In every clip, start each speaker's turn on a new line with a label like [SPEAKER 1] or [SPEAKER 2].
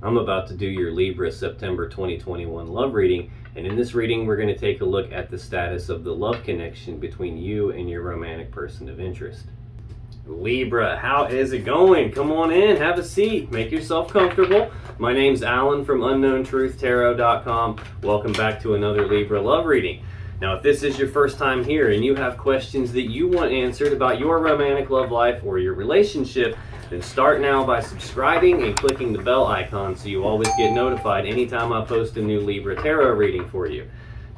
[SPEAKER 1] I'm about to do your Libra September 2021 love reading, and in this reading we're going to take a look at the status of the love connection between you and your romantic person of interest. Libra, how is it going? Come on in, have a seat, make yourself comfortable. My name's Alan from UnknownTruthTarot.com. Welcome back to another Libra love reading. Now, if this is your first time here and you have questions that you want answered about your romantic love life or your relationship, then start now by subscribing and clicking the bell icon so you always get notified anytime I post a new Libra tarot reading for you.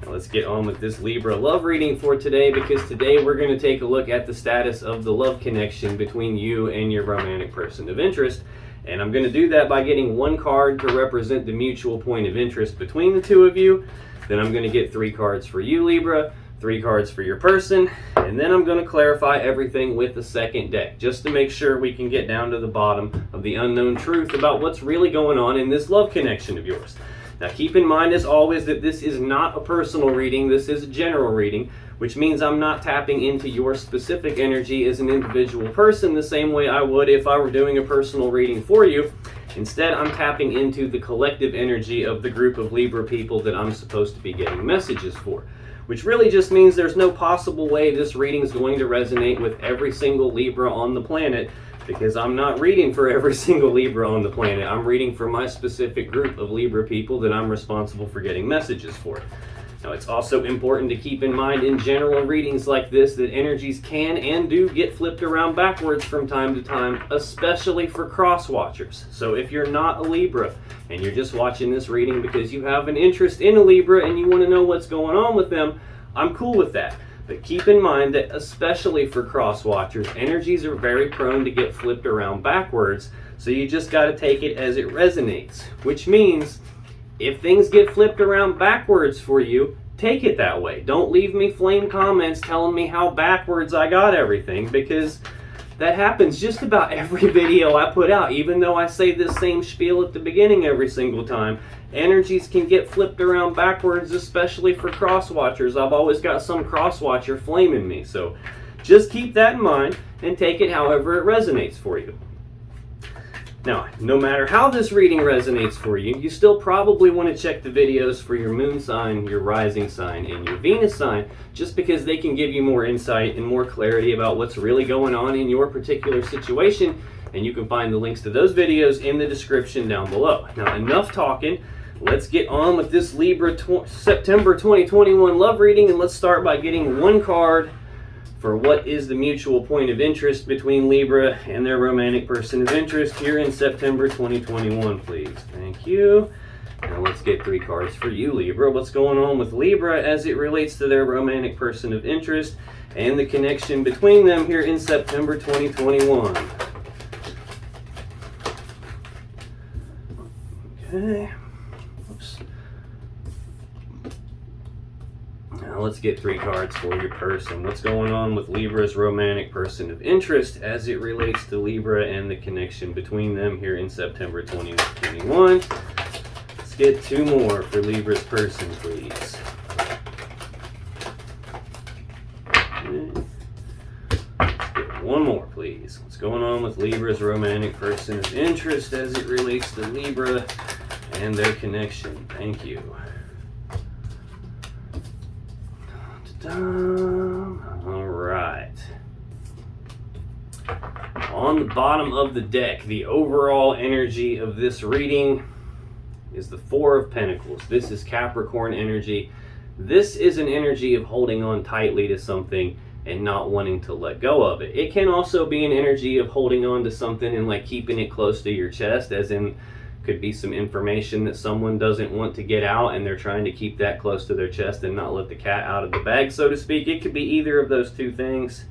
[SPEAKER 1] Now let's get on with this Libra love reading for today, because today we're going to take a look at the status of the love connection between you and your romantic person of interest. And I'm going to do that by getting one card to represent the mutual point of interest between the two of you. Then I'm going to get 3 cards for you, Libra, 3 cards for your person, and then I'm going to clarify everything with the second deck, just to make sure we can get down to the bottom of the unknown truth about what's really going on in this love connection of yours. Now keep in mind, as always, that this is not a personal reading, this is a general reading, which means I'm not tapping into your specific energy as an individual person the same way I would if I were doing a personal reading for you. Instead, I'm tapping into the collective energy of the group of Libra people that I'm supposed to be getting messages for, which really just means there's no possible way this reading is going to resonate with every single Libra on the planet, because I'm not reading for every single Libra on the planet. I'm reading for my specific group of Libra people that I'm responsible for getting messages for. Now, it's also important to keep in mind in general readings like this that energies can and do get flipped around backwards from time to time, especially for cross watchers. So if you're not a Libra and you're just watching this reading because you have an interest in a Libra and you want to know what's going on with them, I'm cool with that. But keep in mind that especially for cross watchers, energies are very prone to get flipped around backwards. So you just got to take it as it resonates, which means if things get flipped around backwards for you, take it that way. Don't leave me flame comments telling me how backwards I got everything, because that happens just about every video I put out. Even though I say this same spiel at the beginning every single time, energies can get flipped around backwards, especially for cross watchers. I've always got some cross watcher flaming me, so just keep that in mind and take it however it resonates for you. Now, no matter how this reading resonates for you, you still probably want to check the videos for your moon sign, your rising sign, and your Venus sign, just because they can give you more insight and more clarity about what's really going on in your particular situation, and you can find the links to those videos in the description down below. Now, enough talking. Let's get on with this Libra September 2021 love reading, and let's start by getting one card for what is the mutual point of interest between Libra and their romantic person of interest here in September 2021, please. Thank you. Now let's get 3 cards for you, Libra. What's going on with Libra as it relates to their romantic person of interest and the connection between them here in September 2021. Okay. Oops. Now let's get 3 cards for your person. What's going on with Libra's romantic person of interest as it relates to Libra and the connection between them here in September 2021? Let's get 2 more for Libra's person, please. Okay. Let's get 1 more, please. What's going on with Libra's romantic person of interest as it relates to Libra and their connection? Thank you. All right. On the bottom of the deck, the overall energy of this reading is the 4 of Pentacles. This is Capricorn energy. This is an energy of holding on tightly to something and not wanting to let go of it. It can also be an energy of holding on to something and like keeping it close to your chest, as in could be some information that someone doesn't want to get out and they're trying to keep that close to their chest and not let the cat out of the bag, so to speak. It could be either of those 2 things.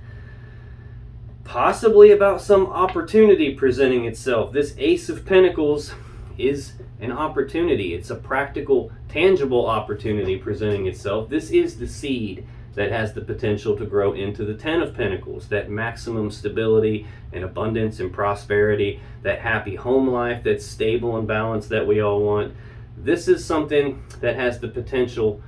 [SPEAKER 1] Possibly about some opportunity presenting itself. This Ace of Pentacles is an opportunity. It's a practical, tangible opportunity presenting itself. This is the seed that has the potential to grow into the 10 of Pentacles, that maximum stability and abundance and prosperity, that happy home life that's stable and balanced that we all want. This is something that has the potential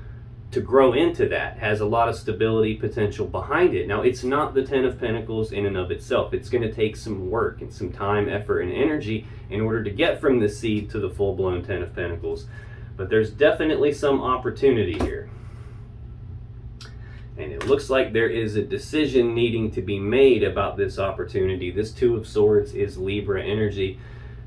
[SPEAKER 1] to grow into that, has a lot of stability potential behind it. Now, it's not the Ten of Pentacles in and of itself. It's going to take some work and some time, effort, and energy in order to get from the seed to the full-blown Ten of Pentacles. But there's definitely some opportunity here. And it looks like there is a decision needing to be made about this opportunity. This Two of Swords is Libra energy.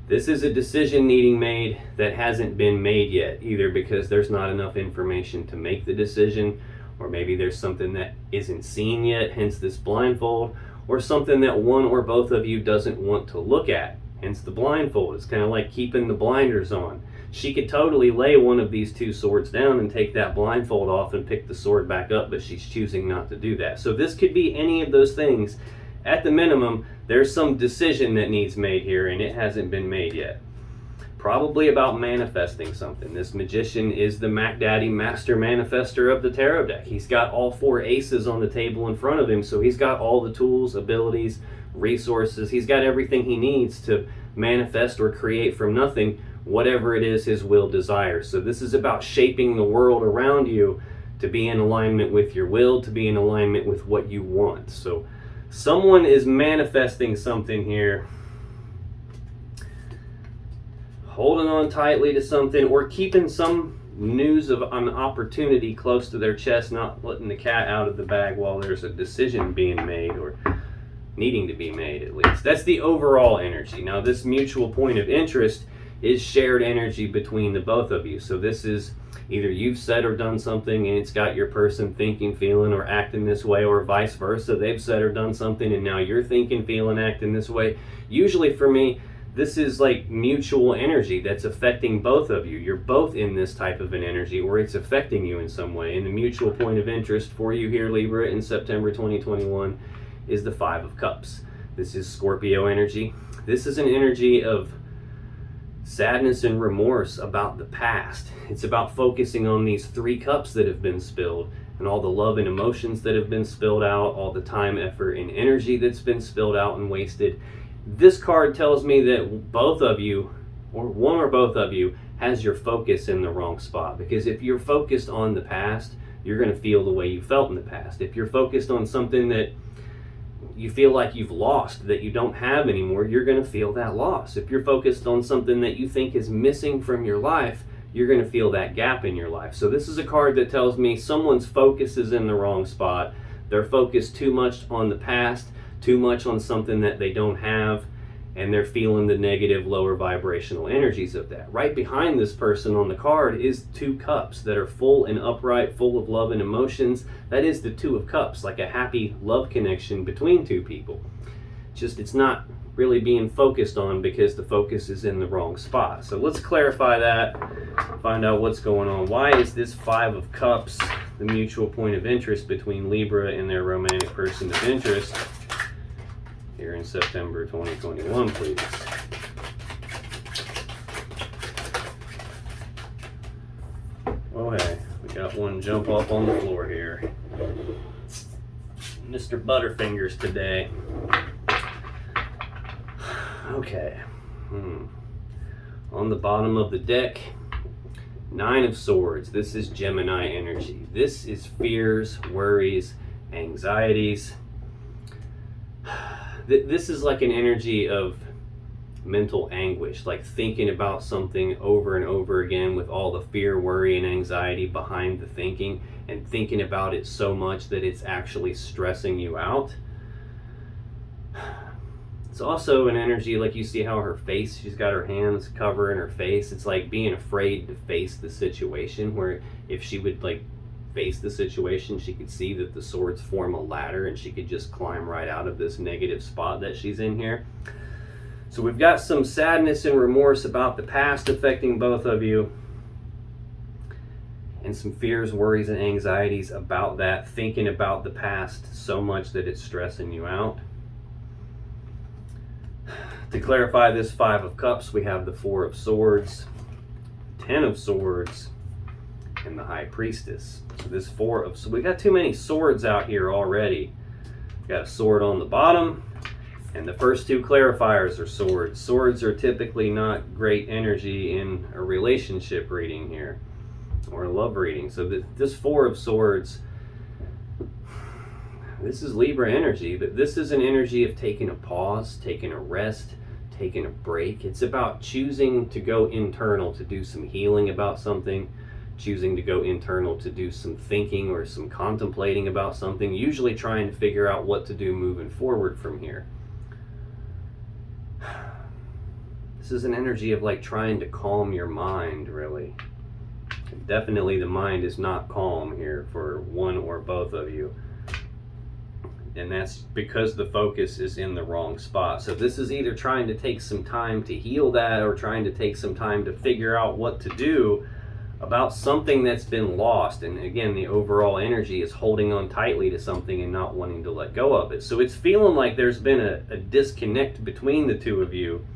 [SPEAKER 1] This is a decision needing made that hasn't been made yet, either because there's not enough information to make the decision, or maybe there's something that isn't seen yet, hence this blindfold, or something that one or both of you doesn't want to look at, hence the blindfold. It's kind of like keeping the blinders on. She could totally lay one of these two swords down and take that blindfold off and pick the sword back up, but she's choosing not to do that. So this could be any of those things. At the minimum, there's some decision that needs made here, and it hasn't been made yet. Probably about manifesting something. This Magician is the Mac Daddy Master Manifester of the tarot deck. He's got all four aces on the table in front of him, so he's got all the tools, abilities, resources. He's got everything he needs to manifest or create from nothing whatever it is his will desires. So this is about shaping the world around you to be in alignment with your will, to be in alignment with what you want. So someone is manifesting something here, holding on tightly to something, or keeping some news of an opportunity close to their chest, not letting the cat out of the bag while there's a decision being made, or needing to be made at least. That's the overall energy. Now, this mutual point of interest is shared energy between the both of you. So this is either you've said or done something and it's got your person thinking, feeling, or acting this way, or vice versa. They've said or done something and now you're thinking, feeling, acting this way. Usually for me, this is like mutual energy that's affecting both of you. You're both in this type of an energy, or it's affecting you in some way. And the mutual point of interest for you here, Libra, in September 2021 is the Five of Cups. This is Scorpio energy. This is an energy of sadness and remorse about the past. It's about focusing on these three cups that have been spilled, and all the love and emotions that have been spilled out, all the time, effort, and energy that's been spilled out and wasted. This card tells me that both of you, or one or both of you, has your focus in the wrong spot. Because if you're focused on the past, you're going to feel the way you felt in the past. If you're focused on something that you feel like you've lost, that you don't have anymore, you're going to feel that loss. If you're focused on something that you think is missing from your life, you're going to feel that gap in your life. So this is a card that tells me someone's focus is in the wrong spot. They're focused too much on the past, too much on something that they don't have, and they're feeling the negative, lower vibrational energies of that. Right behind this person on the card is two cups that are full and upright, full of love and emotions. That is the Two of Cups, like a happy love connection between two people. Just it's not really being focused on because the focus is in the wrong spot. So let's clarify that, find out what's going on. Why is this Five of Cups the mutual point of interest between Libra and their romantic person of interest here in September 2021, please? Oh hey, we got one jump up on the floor here. Mr. Butterfingers today. Okay. On the bottom of the deck, Nine of Swords. This is Gemini energy. This is fears, worries, anxieties. This is like an energy of mental anguish, like thinking about something over and over again with all the fear, worry, and anxiety behind the thinking, and thinking about it so much that it's actually stressing you out. It's also an energy, like you see how her face, she's got her hands covering her face. It's like being afraid to face the situation, where if she would like face the situation, she could see that the swords form a ladder and she could just climb right out of this negative spot that she's in here. So we've got some sadness and remorse about the past affecting both of you, and some fears, worries, and anxieties about that, thinking about the past so much that it's stressing you out. To clarify this Five of Cups, we have the Four of Swords, Ten of Swords, and the High Priestess. So this Four of Swords, we got too many swords out here already. We got a sword on the bottom, and the first two clarifiers are swords. Swords are typically not great energy in a relationship reading here. or a love reading. So this Four of Swords, this is Libra energy, but this is an energy of taking a pause, taking a rest, taking a break. It's about choosing to go internal to do some healing about something, choosing to go internal to do some thinking or some contemplating about something, usually trying to figure out what to do moving forward from here. This is an energy of like trying to calm your mind, really. Definitely the mind is not calm here for one or both of you. And that's because the focus is in the wrong spot. So this is either trying to take some time to heal that, or trying to take some time to figure out what to do about something that's been lost. And again, the overall energy is holding on tightly to something and not wanting to let go of it. So it's feeling like there's been a disconnect between the two of you,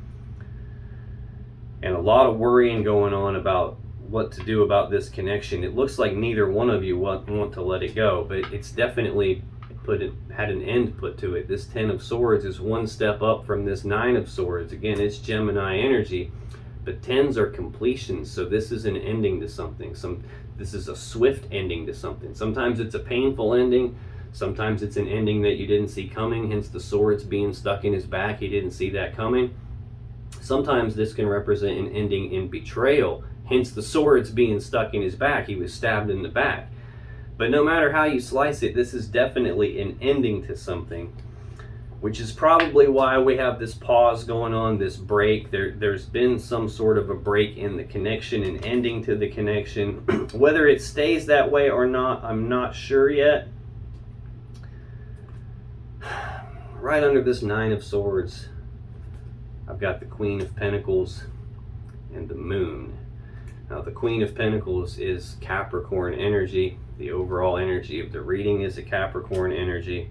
[SPEAKER 1] and a lot of worrying going on about what to do about this connection. It looks like neither one of you want to let it go, but it's definitely had an end put to it. This Ten of Swords is one step up from this Nine of Swords. Again, it's Gemini energy, but tens are completions, so this is an ending to something. This is a swift ending to something. Sometimes it's a painful ending, sometimes it's an ending that you didn't see coming, hence the swords being stuck in his back. He didn't see that coming. Sometimes this can represent an ending in betrayal, hence the swords being stuck in his back. He was stabbed in the back. But no matter how you slice it, this is definitely an ending to something, which is probably why we have this pause going on, this break. There's been some sort of a break in the connection, an ending to the connection. Whether it stays that way or not, I'm not sure yet. Right under this Nine of Swords, I've got the Queen of Pentacles and the Moon. Now, the Queen of Pentacles is Capricorn energy. The overall energy of the reading is a Capricorn energy.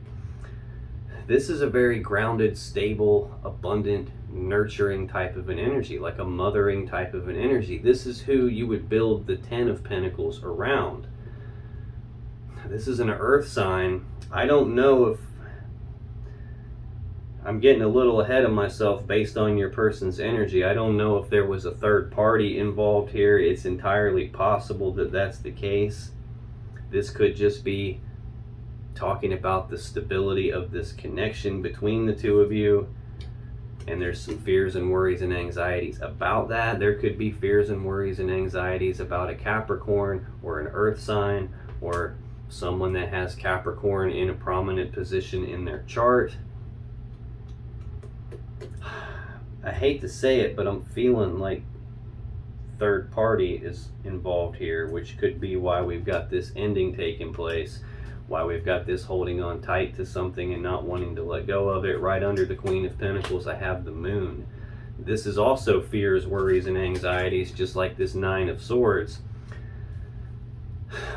[SPEAKER 1] This is a very grounded, stable, abundant, nurturing type of an energy, like a mothering type of an energy. This is who you would build the Ten of Pentacles around. This is an earth sign. I don't know if I'm getting a little ahead of myself based on your person's energy. I don't know if there was a third party involved here. It's entirely possible that that's the case. This could just be talking about the stability of this connection between the two of you. And there's some fears and worries and anxieties about that. There could be fears and worries and anxieties about a Capricorn or an earth sign, or someone that has Capricorn in a prominent position in their chart. I hate to say it, but I'm feeling like third party is involved here, which could be why we've got this ending taking place, why we've got this holding on tight to something and not wanting to let go of it. Right under the Queen of Pentacles, I have the Moon. This is also fears, worries, and anxieties, just like this Nine of Swords.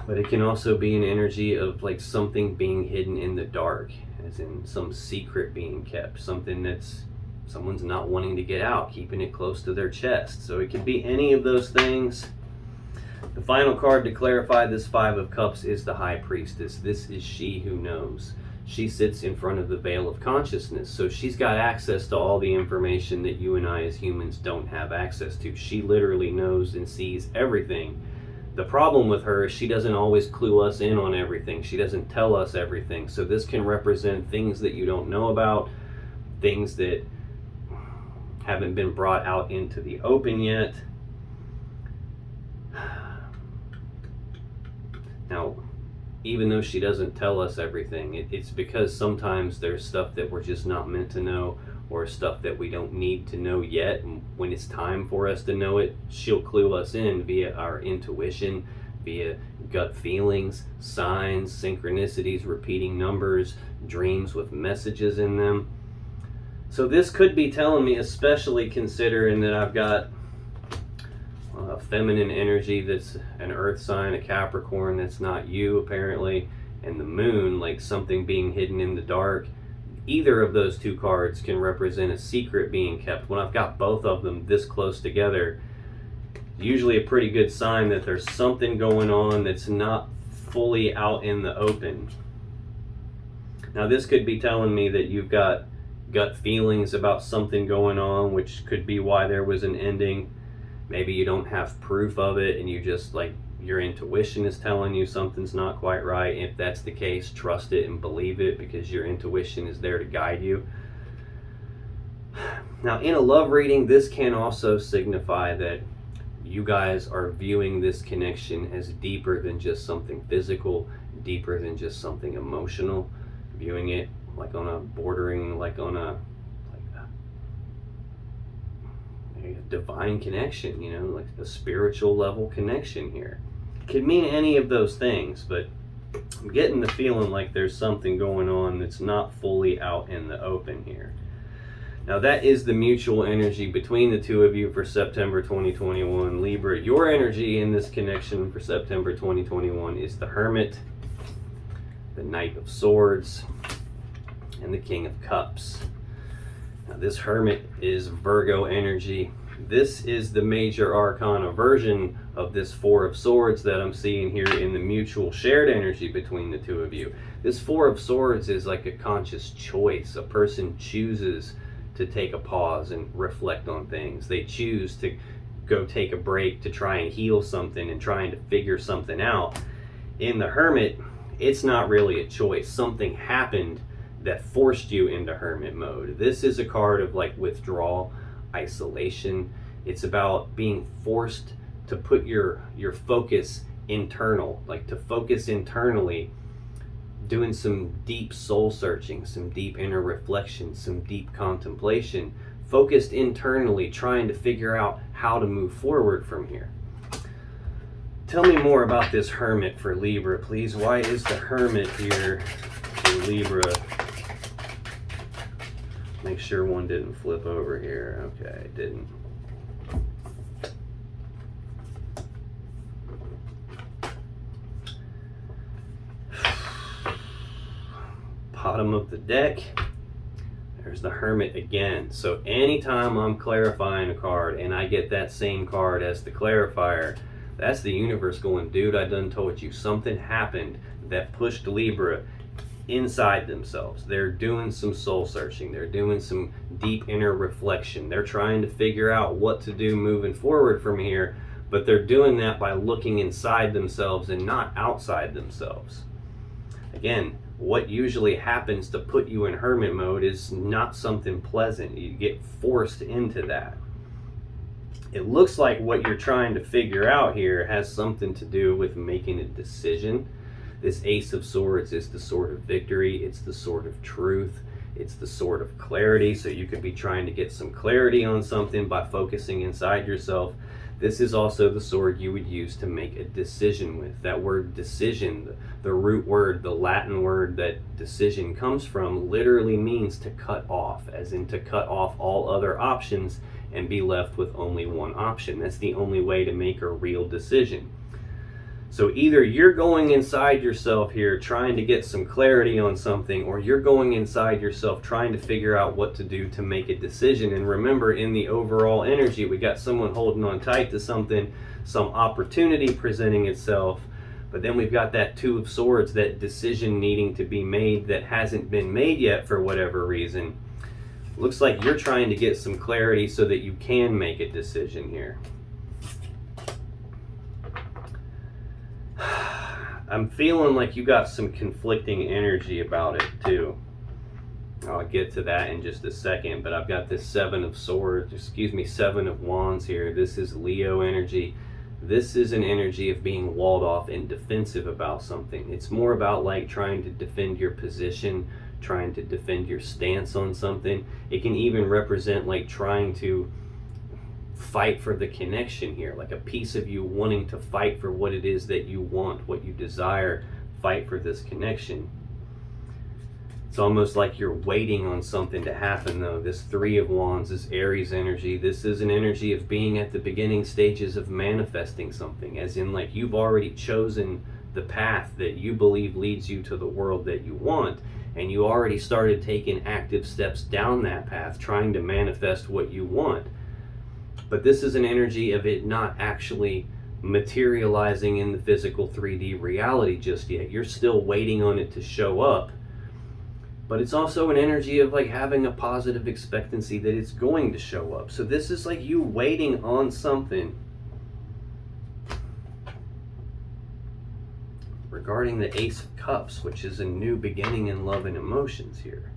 [SPEAKER 1] But it can also be an energy of like something being hidden in the dark, as in some secret being kept, something that's someone's not wanting to get out, keeping it close to their chest. So it could be any of those things. The final card to clarify this Five of Cups is the High Priestess. This is she who knows. She sits in front of the veil of consciousness, so she's got access to all the information that you and I as humans don't have access to. She literally knows and sees everything. The problem with her is she doesn't always clue us in on everything. She doesn't tell us everything. So this can represent things that you don't know about, things that haven't been brought out into the open yet. Now, even though she doesn't tell us everything, it's because sometimes there's stuff that we're just not meant to know, or stuff that we don't need to know yet. And when it's time for us to know it, she'll clue us in via our intuition, via gut feelings, signs, synchronicities, repeating numbers, dreams with messages in them. So this could be telling me, especially considering that I've got a feminine energy that's an earth sign, a Capricorn that's not you apparently, and the Moon, like something being hidden in the dark. Either of those two cards can represent a secret being kept. When I've got both of them this close together, usually a pretty good sign that there's something going on that's not fully out in the open. Now this could be telling me that you've got gut feelings about something going on, which could be why there was an ending. Maybe you don't have proof of it and you just your intuition is telling you something's not quite right. If that's the case, trust it and believe it, because your intuition is there to guide you. Now, in a love reading, this can also signify that you guys are viewing this connection as deeper than just something physical, deeper than just something emotional, viewing it like on a bordering, like a divine connection, you know, like a spiritual level connection here. It could mean any of those things, but I'm getting the feeling like there's something going on that's not fully out in the open here. Now, that is the mutual energy between the two of you for September 2021. Libra, your energy in this connection for September 2021 is the Hermit, the Knight of Swords, and the King of Cups. Now, this Hermit is Virgo energy. This is the major arcana version of this Four of Swords that I'm seeing here in the mutual shared energy between the two of you. This Four of Swords is like a conscious choice. A person chooses to take a pause and reflect on things. They choose to go take a break to try and heal something and trying to figure something out. In the Hermit, it's not really a choice. Something happened that forced you into Hermit mode. This is a card of like withdrawal, isolation. It's about being forced to put your focus internal, like to focus internally, doing some deep soul searching, some deep inner reflection, some deep contemplation, focused internally, trying to figure out how to move forward from here. Tell me more about this Hermit for Libra, please. Why is the Hermit here for Libra? Make sure one didn't flip over here. Okay, it didn't. Bottom of the deck, there's the Hermit again. So anytime I'm clarifying a card and I get that same card as the clarifier, that's the universe going, dude, I done told you something happened that pushed Libra inside themselves. They're doing some soul searching. They're doing some deep inner reflection. They're trying to figure out what to do moving forward from here, but they're doing that by looking inside themselves and not outside themselves. Again, what usually happens to put you in Hermit mode is not something pleasant. You get forced into that. It looks like what you're trying to figure out here has something to do with making a decision. This Ace of Swords is the sword of victory. It's the sword of truth. It's the sword of clarity. So you could be trying to get some clarity on something by focusing inside yourself. This is also the sword you would use to make a decision with. That word decision, the root word, the Latin word that decision comes from, literally means to cut off, as in to cut off all other options and be left with only one option. That's the only way to make a real decision. So either you're going inside yourself here trying to get some clarity on something, or you're going inside yourself trying to figure out what to do to make a decision. And remember, in the overall energy, we got someone holding on tight to something, some opportunity presenting itself, but then we've got that Two of Swords, that decision needing to be made that hasn't been made yet for whatever reason. Looks like you're trying to get some clarity so that you can make a decision here. I'm feeling like you got some conflicting energy about it too. I'll get to that in just a second, but I've got this Seven of Wands here. This is Leo energy. This is an energy of being walled off and defensive about something. It's more about like trying to defend your position, trying to defend your stance on something. It can even represent like trying to fight for the connection here, like a piece of you wanting to fight for what it is that you want, what you desire, fight for this connection. It's almost like you're waiting on something to happen though. This Three of Wands is Aries energy. This is an energy of being at the beginning stages of manifesting something, as in like you've already chosen the path that you believe leads you to the world that you want, and you already started taking active steps down that path trying to manifest what you want. But this is an energy of it not actually materializing in the physical 3D reality just yet. You're still waiting on it to show up. But it's also an energy of like having a positive expectancy that it's going to show up. So this is like you waiting on something regarding the Ace of Cups, which is a new beginning in love and emotions here.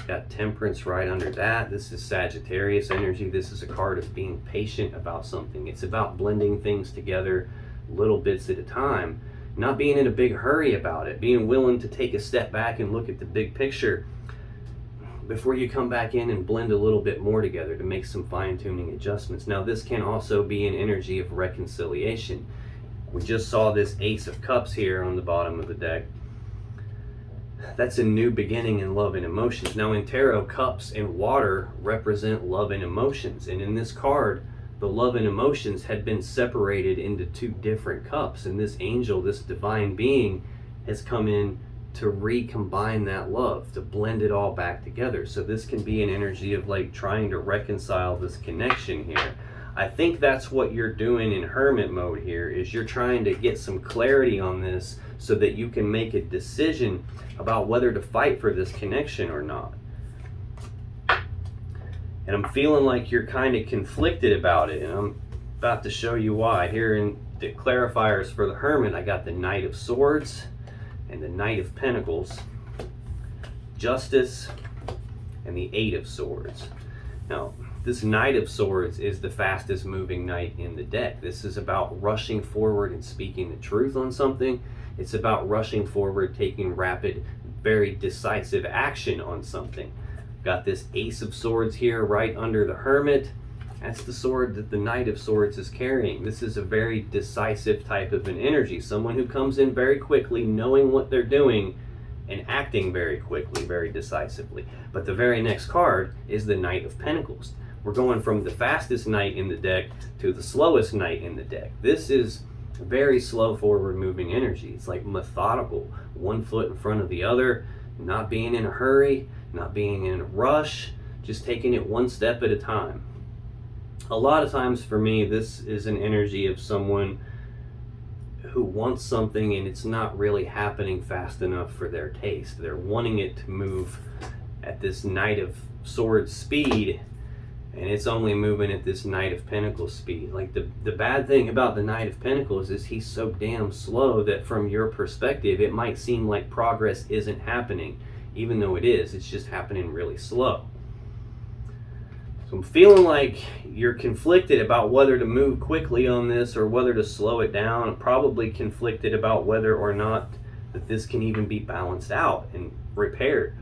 [SPEAKER 1] Got Temperance right under that. This is Sagittarius energy. This is a card of being patient about something. It's about blending things together little bits at a time, not being in a big hurry about it, being willing to take a step back and look at the big picture before you come back in and blend a little bit more together to make some fine-tuning adjustments. Now, this can also be an energy of reconciliation. We just saw this Ace of Cups here on the bottom of the deck. That's a new beginning in love and emotions. Now in tarot, cups and water represent love and emotions. And in this card, the love and emotions had been separated into two different cups. And this angel, this divine being, has come in to recombine that love, to blend it all back together. So this can be an energy of like trying to reconcile this connection here. I think that's what you're doing in hermit mode here, is you're trying to get some clarity on this so that you can make a decision about whether to fight for this connection or not. And I'm feeling like you're kind of conflicted about it, and I'm about to show you why. Here in the clarifiers for the Hermit, I got the Knight of Swords and the Knight of Pentacles, Justice, and the Eight of Swords. Now, this Knight of Swords is the fastest moving knight in the deck. This is about rushing forward and speaking the truth on something. It's about rushing forward, taking rapid, very decisive action on something. Got this Ace of Swords here right under the Hermit. That's the sword that the Knight of Swords is carrying. This is a very decisive type of an energy. Someone who comes in very quickly, knowing what they're doing, and acting very quickly, very decisively. But the very next card is the Knight of Pentacles. We're going from the fastest knight in the deck to the slowest knight in the deck. This is very slow forward moving energy. It's like methodical, one foot in front of the other, not being in a hurry, not being in a rush, just taking it one step at a time. A lot of times for me, this is an energy of someone who wants something and it's not really happening fast enough for their taste. They're wanting it to move at this Knight of Swords speed, and it's only moving at this Knight of Pentacles speed. Like the bad thing about the Knight of Pentacles is he's so damn slow that from your perspective, it might seem like progress isn't happening, even though it is. It's just happening really slow. So I'm feeling like you're conflicted about whether to move quickly on this or whether to slow it down. I'm probably conflicted about whether or not that this can even be balanced out and repaired.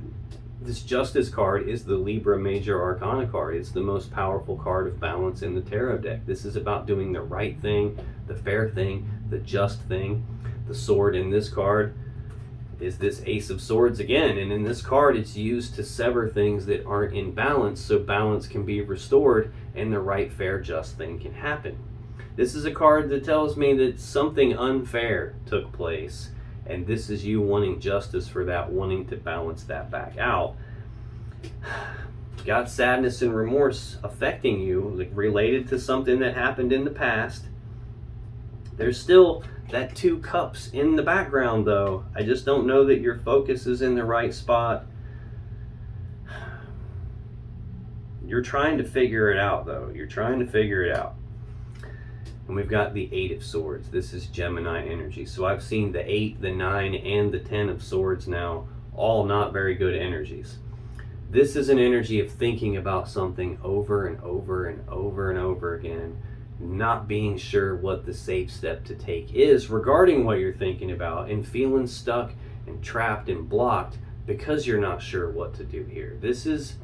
[SPEAKER 1] This Justice card is the Libra Major Arcana card. It's the most powerful card of balance in the tarot deck. This is about doing the right thing, the fair thing, the just thing. The sword in this card is this Ace of Swords again, and in this card it's used to sever things that aren't in balance so balance can be restored and the right, fair, just thing can happen. This is a card that tells me that something unfair took place, and this is you wanting justice for that, wanting to balance that back out. Got sadness and remorse affecting you, like related to something that happened in the past. There's still that Two Cups in the background though. I just don't know that your focus is in the right spot. You're trying to figure it out though. You're trying to figure it out. And we've got the Eight of Swords. This is Gemini energy. So I've seen the 8, the 9, and the 10 of Swords now. All not very good energies. This is an energy of thinking about something over and over and over and over again, not being sure what the safe step to take is regarding what you're thinking about, and feeling stuck and trapped and blocked because you're not sure what to do here. This is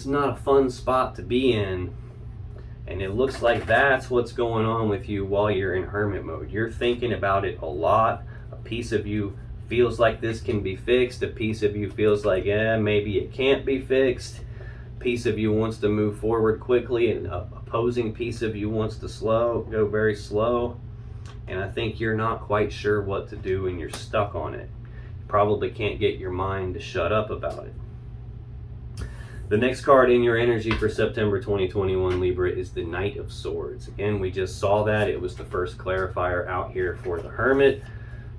[SPEAKER 1] not a fun spot to be in. And it looks like that's what's going on with you while you're in hermit mode. You're thinking about it a lot. A piece of you feels like this can be fixed. A piece of you feels like, maybe it can't be fixed. A piece of you wants to move forward quickly, and an opposing piece of you wants to go very slow. And I think you're not quite sure what to do and you're stuck on it. You probably can't get your mind to shut up about it. The next card in your energy for September 2021, Libra, is the Knight of Swords. Again, we just saw that. It was the first clarifier out here for the Hermit.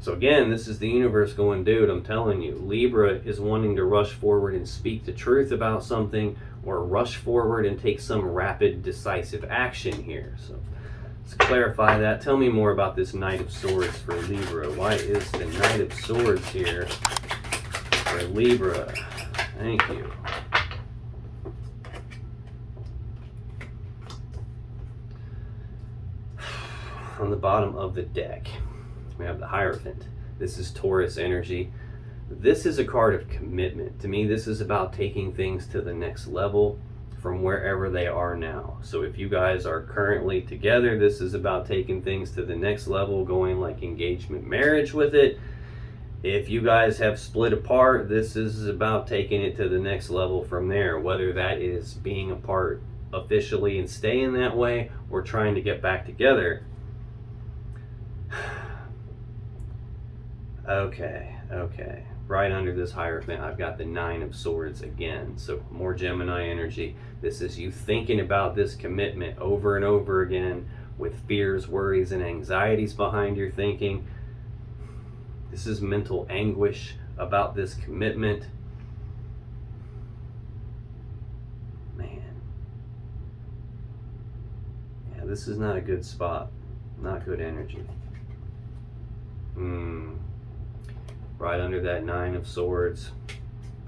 [SPEAKER 1] So again, this is the universe going, dude, I'm telling you, Libra is wanting to rush forward and speak the truth about something, or rush forward and take some rapid, decisive action here. So Let's clarify that. Tell me more about this Knight of Swords for Libra. Why is the Knight of Swords here for Libra? Thank you. On the bottom of the deck, we have the Hierophant. This is Taurus energy. This is a card of commitment. To me, this is about taking things to the next level from wherever they are now. So if you guys are currently together, this is about taking things to the next level, going like engagement marriage with it. If you guys have split apart, this is about taking it to the next level from there, whether that is being apart officially and staying that way or trying to get back together. Okay. Right under this Hierophant, I've got the Nine of Swords again. So more Gemini energy. This is you thinking about this commitment over and over again with fears, worries, and anxieties behind your thinking. This is mental anguish about this commitment. Man. Yeah, this is not a good spot. Not good energy. Right under that Nine of Swords,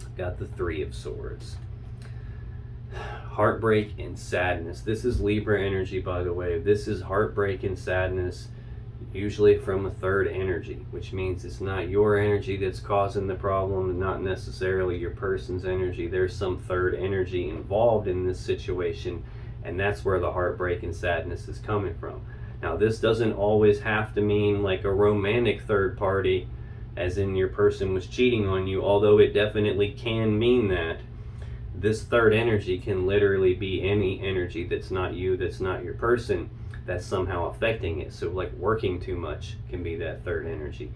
[SPEAKER 1] I've got the Three of Swords. Heartbreak and sadness. This is Libra energy, by the way. This is heartbreak and sadness, usually from a third energy, which means it's not your energy that's causing the problem, not necessarily your person's energy. There's some third energy involved in this situation, and that's where the heartbreak and sadness is coming from. Now, this doesn't always have to mean like a romantic third party, as in your person was cheating on you, although it definitely can mean that. This third energy can literally be any energy that's not you, that's not your person, that's somehow affecting it. So like working too much can be that third energy.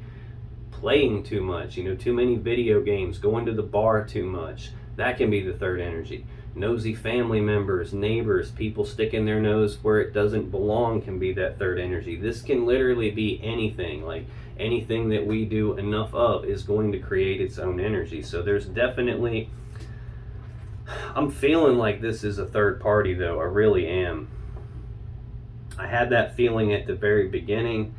[SPEAKER 1] Playing too much, too many video games, going to the bar too much, that can be the third energy. Nosy family members, neighbors, people sticking their nose where it doesn't belong can be that third energy. This can literally be anything. Like anything that we do enough of is going to create its own energy. So there's definitely, I'm feeling like this is a third party though. I really am. I had that feeling at the very beginning,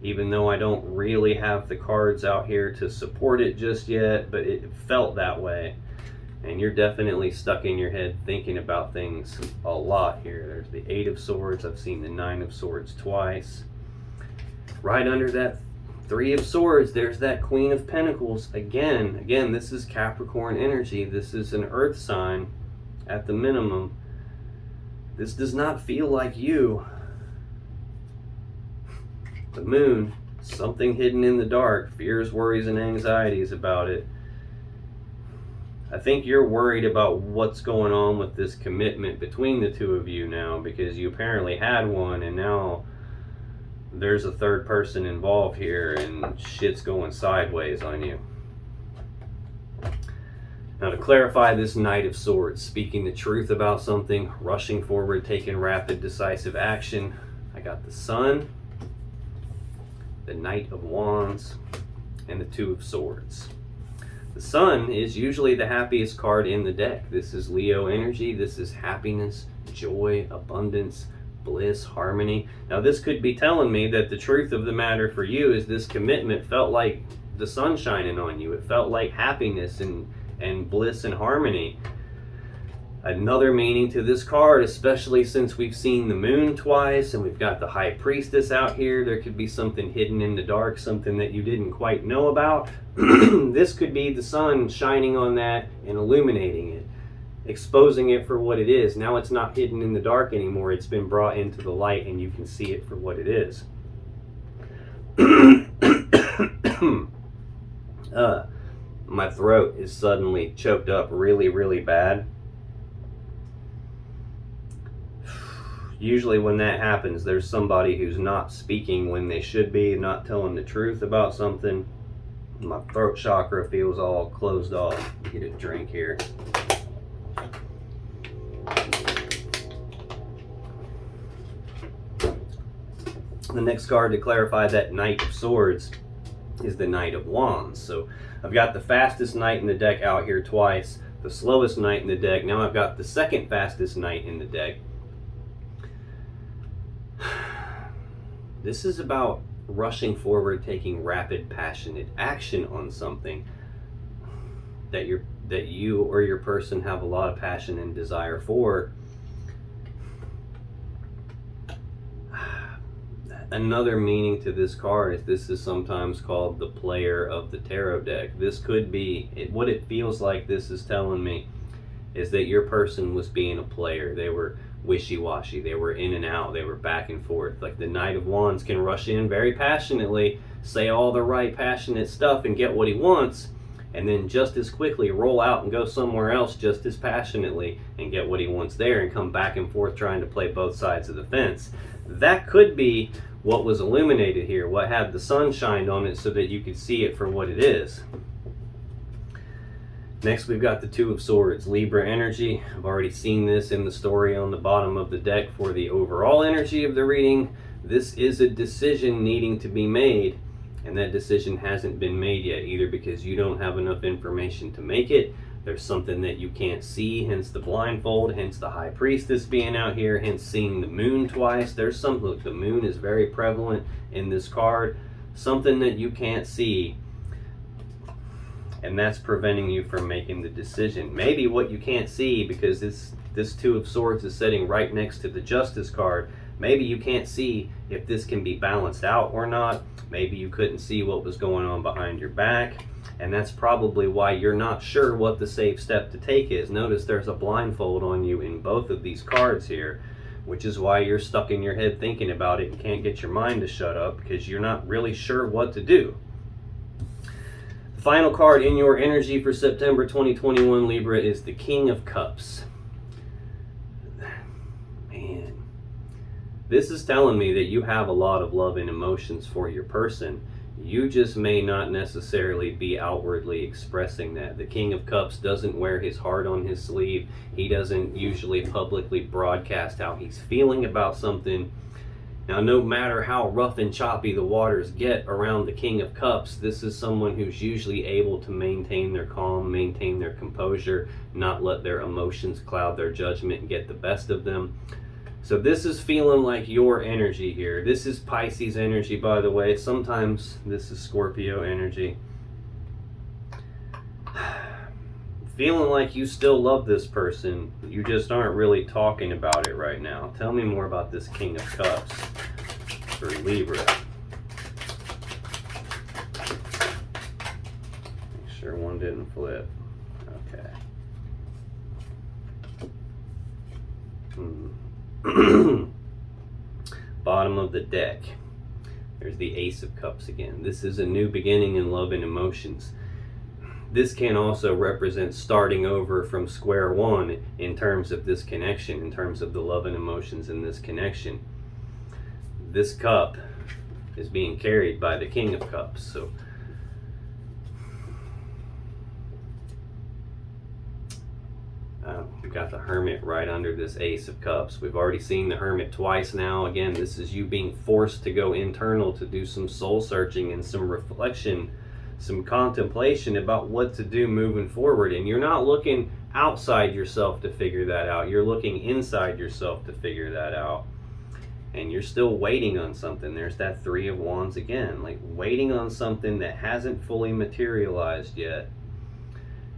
[SPEAKER 1] even though I don't really have the cards out here to support it just yet, but it felt that way. And you're definitely stuck in your head thinking about things a lot here. There's the Eight of Swords. I've seen the Nine of Swords twice. Right under that Three of Swords, there's that Queen of Pentacles. Again, this is Capricorn energy. This is an earth sign at the minimum. This does not feel like you. The Moon, something hidden in the dark, fears, worries, and anxieties about it. I think you're worried about what's going on with this commitment between the two of you now, because you apparently had one and now there's a third person involved here and shit's going sideways on you. Now, to clarify this Knight of Swords, speaking the truth about something, rushing forward, taking rapid, decisive action. I got the Sun, the Knight of Wands, and the Two of Swords. The Sun is usually the happiest card in the deck. This is Leo energy. This is happiness, joy, abundance, bliss, harmony. Now, this could be telling me that the truth of the matter for you is this commitment felt like the sun shining on you. It felt like happiness and bliss and harmony. Another meaning to this card, especially since we've seen the Moon twice and we've got the High Priestess out here, there could be something hidden in the dark, something that you didn't quite know about. This could be the sun shining on that and illuminating it, exposing it for what it is. Now it's not hidden in the dark anymore. It's been brought into the light and you can see it for what it is. My throat is suddenly choked up really, really bad. Usually when that happens, there's somebody who's not speaking when they should be, not telling the truth about something. My throat chakra feels all closed off. Get a drink here. The next card to clarify that Knight of Swords is the Knight of Wands. So I've got the fastest knight in the deck out here twice, the slowest knight in the deck. Now I've got the second fastest knight in the deck. This is about rushing forward, taking rapid, passionate action on something that you or your person have a lot of passion and desire for. Another meaning to this card is this is sometimes called the player of the tarot deck. This could be, what it feels like this is telling me is that your person was being a player. They were wishy-washy, they were in and out, they were back and forth. Like the Knight of Wands can rush in very passionately, say all the right passionate stuff and get what he wants, and then just as quickly roll out and go somewhere else just as passionately and get what he wants there, and come back and forth trying to play both sides of the fence. That could be what was illuminated here, what had the sun shined on it so that you could see it for what it is. Next, we've got the Two of Swords, Libra energy. I've already seen this in the story on the bottom of the deck for the overall energy of the reading. This is a decision needing to be made, and that decision hasn't been made yet, either because you don't have enough information to make it, there's something that you can't see, hence the blindfold, hence the High Priestess being out here, hence seeing the moon twice. There's something, look, the moon is very prevalent in this card, something that you can't see, and that's preventing you from making the decision. Maybe what you can't see, because this Two of Swords is sitting right next to the Justice card, maybe you can't see if this can be balanced out or not. Maybe you couldn't see what was going on behind your back, and that's probably why you're not sure what the safe step to take is. Notice there's a blindfold on you in both of these cards here, which is why you're stuck in your head thinking about it and can't get your mind to shut up, because you're not really sure what to do. The final card in your energy for September 2021, Libra, is the King of Cups. Man, this is telling me that you have a lot of love and emotions for your person. You just may not necessarily be outwardly expressing that. The King of Cups doesn't wear his heart on his sleeve. He doesn't usually publicly broadcast how he's feeling about something. Now, no matter how rough and choppy the waters get around the King of Cups, this is someone who's usually able to maintain their calm, maintain their composure, not let their emotions cloud their judgment and get the best of them. So this is feeling like your energy here. This is Pisces energy, by the way. Sometimes this is Scorpio energy. Feeling like you still love this person. You just aren't really talking about it right now. Tell me more about this King of Cups for Libra. Make sure one didn't flip. Okay. Bottom of the deck, there's the Ace of Cups again. This is a new beginning in love and emotions. This can also represent starting over from square one in terms of this connection, in terms of the love and emotions in this connection. This cup is being carried by the King of Cups. So we've got the Hermit right under this Ace of Cups. We've already seen the Hermit twice now. Again, this is you being forced to go internal, to do some soul searching and some reflection, some contemplation about what to do moving forward. And you're not looking outside yourself to figure that out. You're looking inside yourself to figure that out. And you're still waiting on something. There's that Three of Wands again, like waiting on something that hasn't fully materialized yet.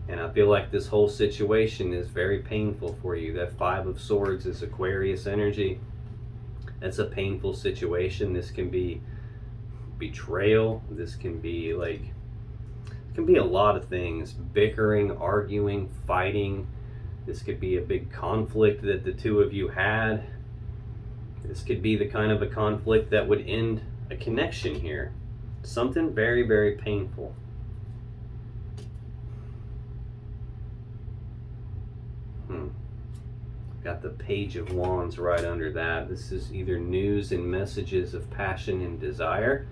[SPEAKER 1] And I feel like this whole situation is very painful for you. That Five of Swords is Aquarius energy. That's a painful situation. This can be betrayal. This can be like, it can be a lot of things. Bickering, arguing, fighting. This could be a big conflict that the two of you had. This could be the kind of a conflict that would end a connection here. Something very, very painful. Got the Page of Wands right under that. This is either news and messages of passion and desire.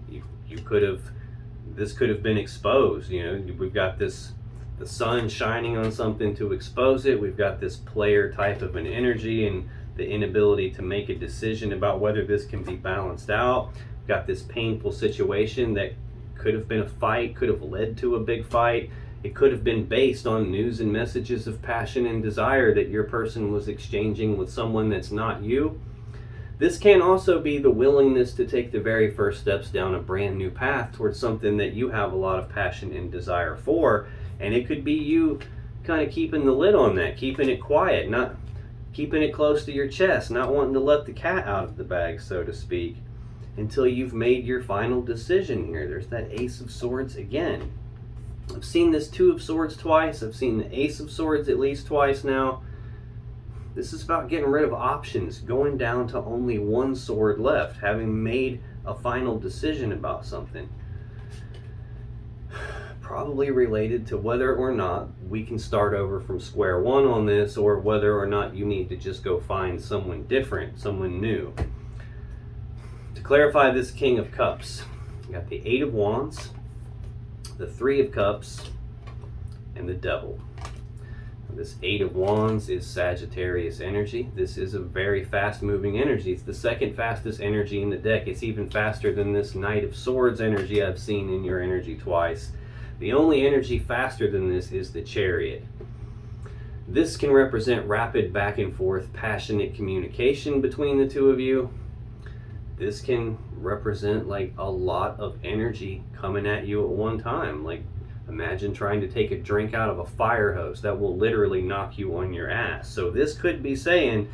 [SPEAKER 1] You could have, this could have been exposed. You know, we've got this, the sun shining on something to expose it. We've got this player type of an energy and the inability to make a decision about whether this can be balanced out. We've got this painful situation that could have been a fight, could have led to a big fight. It could have been based on news and messages of passion and desire that your person was exchanging with someone that's not you. This can also be the willingness to take the very first steps down a brand new path towards something that you have a lot of passion and desire for. And it could be you kind of keeping the lid on that, keeping it quiet, not keeping it close to your chest, not wanting to let the cat out of the bag, so to speak, until you've made your final decision here. There's that Ace of Swords again. I've seen this Two of Swords twice. I've seen the Ace of Swords at least twice now. This is about getting rid of options, going down to only one sword left, having made a final decision about something. Probably related to whether or not we can start over from square one on this, or whether or not you need to just go find someone different, someone new. To clarify this King of Cups, you got the Eight of Wands, the Three of Cups, and the Devil. This Eight of Wands is Sagittarius energy. This is a very fast-moving energy. It's the second fastest energy in the deck. It's even faster than this Knight of Swords energy I've seen in your energy twice. The only energy faster than this is the Chariot. This can represent rapid back and forth, passionate communication between the two of you. This can represent like a lot of energy coming at you at one time. Like, imagine trying to take a drink out of a fire hose. That will literally knock you on your ass. So this could be saying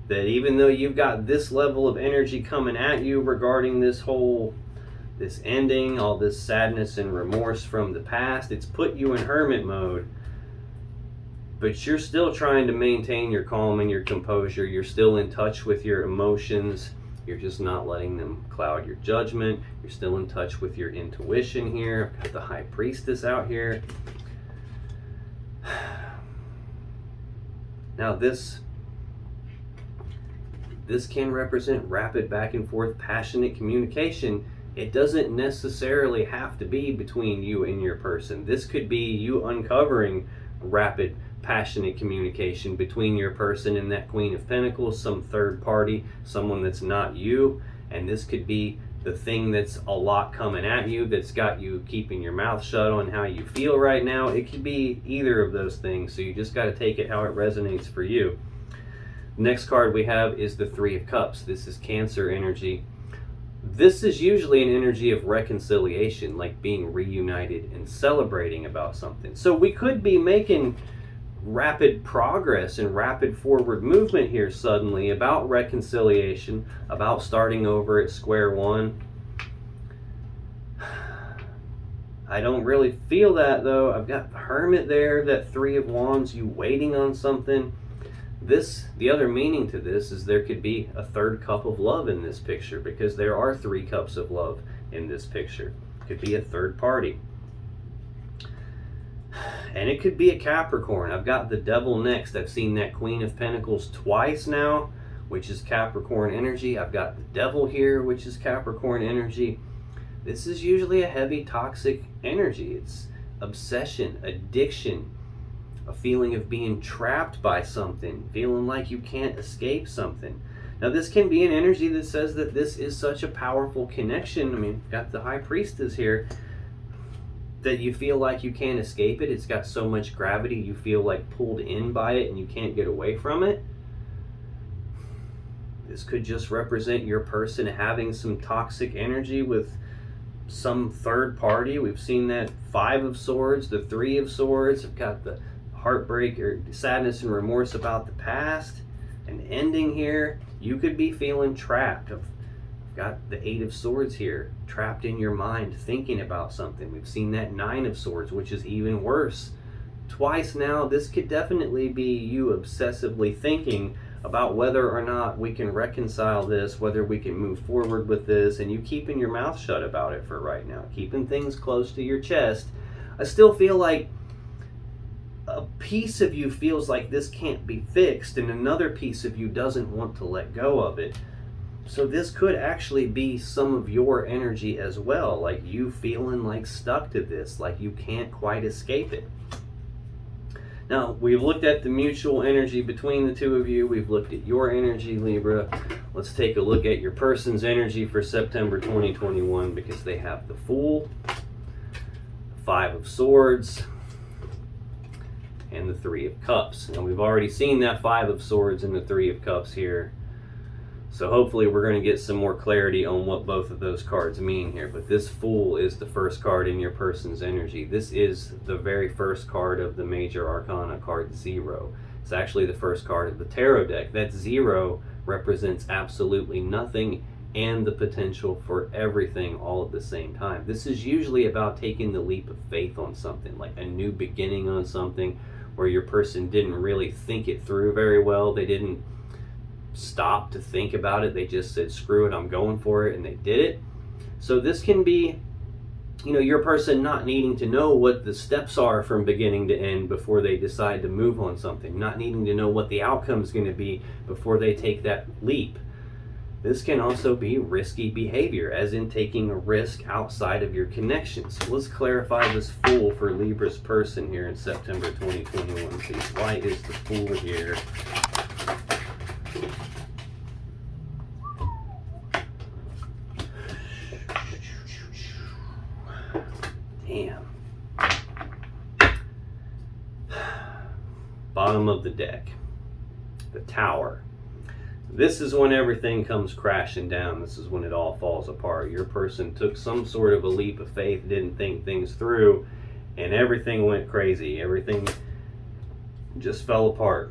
[SPEAKER 1] that even though you've got this level of energy coming at you regarding this ending, all this sadness and remorse from the past, it's put you in hermit mode, but you're still trying to maintain your calm and your composure. You're still in touch with your emotions. You're just not letting them cloud your judgment. You're still in touch with your intuition here. I've got the High Priestess out here. Now this can represent rapid back and forth, passionate communication. It doesn't necessarily have to be between you and your person. This could be you uncovering rapid, passionate communication between your person and that Queen of Pentacles, some third party, someone that's not you. And this could be the thing that's a lot coming at you, that's got you keeping your mouth shut on how you feel right now. It could be either of those things, so you just got to take it how it resonates for you. Next card we have is the Three of Cups. This is Cancer energy. This is usually an energy of reconciliation, like being reunited and celebrating about something. So we could be making rapid progress and rapid forward movement here suddenly about reconciliation, about starting over at square one. I don't really feel that though. I've got the Hermit there, that Three of Wands, you waiting on something. The other meaning to this is there could be a third cup of love in this picture, because there are three cups of love in this picture. It could be a third party. And it could be a Capricorn. I've got the Devil next. I've seen that Queen of Pentacles twice now, which is Capricorn energy. I've got the Devil here, which is Capricorn energy. This is usually a heavy, toxic energy. It's obsession, addiction, a feeling of being trapped by something, feeling like you can't escape something. Now this can be an energy that says that this is such a powerful connection. I mean, got the High Priestess here, that you feel like you can't escape it. It's got so much gravity, you feel like pulled in by it and you can't get away from it. This could just represent your person having some toxic energy with some third party. We've seen that Five of Swords, the Three of Swords. I've got the heartbreak or sadness and remorse about the past. An ending here. You could be feeling trapped. I've got the Eight of Swords here, trapped in your mind thinking about something. We've seen that Nine of Swords, which is even worse. Twice now. This could definitely be you obsessively thinking about whether or not we can reconcile this, whether we can move forward with this, and you keeping your mouth shut about it for right now, keeping things close to your chest. I still feel like a piece of you feels like this can't be fixed, and another piece of you doesn't want to let go of it. So this could actually be some of your energy as well, like you feeling like stuck to this, like you can't quite escape it. Now, we've looked at the mutual energy between the two of you. We've looked at your energy, Libra. Let's take a look at your person's energy for September 2021, because they have the Fool, Five of Swords, and the Three of Cups. Now, we've already seen that Five of Swords and the Three of Cups here. So hopefully we're going to get some more clarity on what both of those cards mean here. But this Fool is the first card in your person's energy. This is the very first card of the Major Arcana, card 0. It's actually the first card of the tarot deck. That 0 represents absolutely nothing and the potential for everything all at the same time. This is usually about taking the leap of faith on something, like a new beginning on something where your person didn't really think it through very well. They didn't stop to think about it. They just said, screw it, I'm going for it, and they did it. So this can be, you know, your person not needing to know what the steps are from beginning to end before they decide to move on something, not needing to know what the outcome is going to be before they take that leap. This can also be risky behavior, as in taking a risk outside of your connections. So let's clarify this Fool for Libra's person here in September 2021. Please, why is the Fool here? Damn. Bottom of the deck. The Tower. This is when everything comes crashing down. This is when it all falls apart. Your person took some sort of a leap of faith, didn't think things through, and everything went crazy. Everything just fell apart.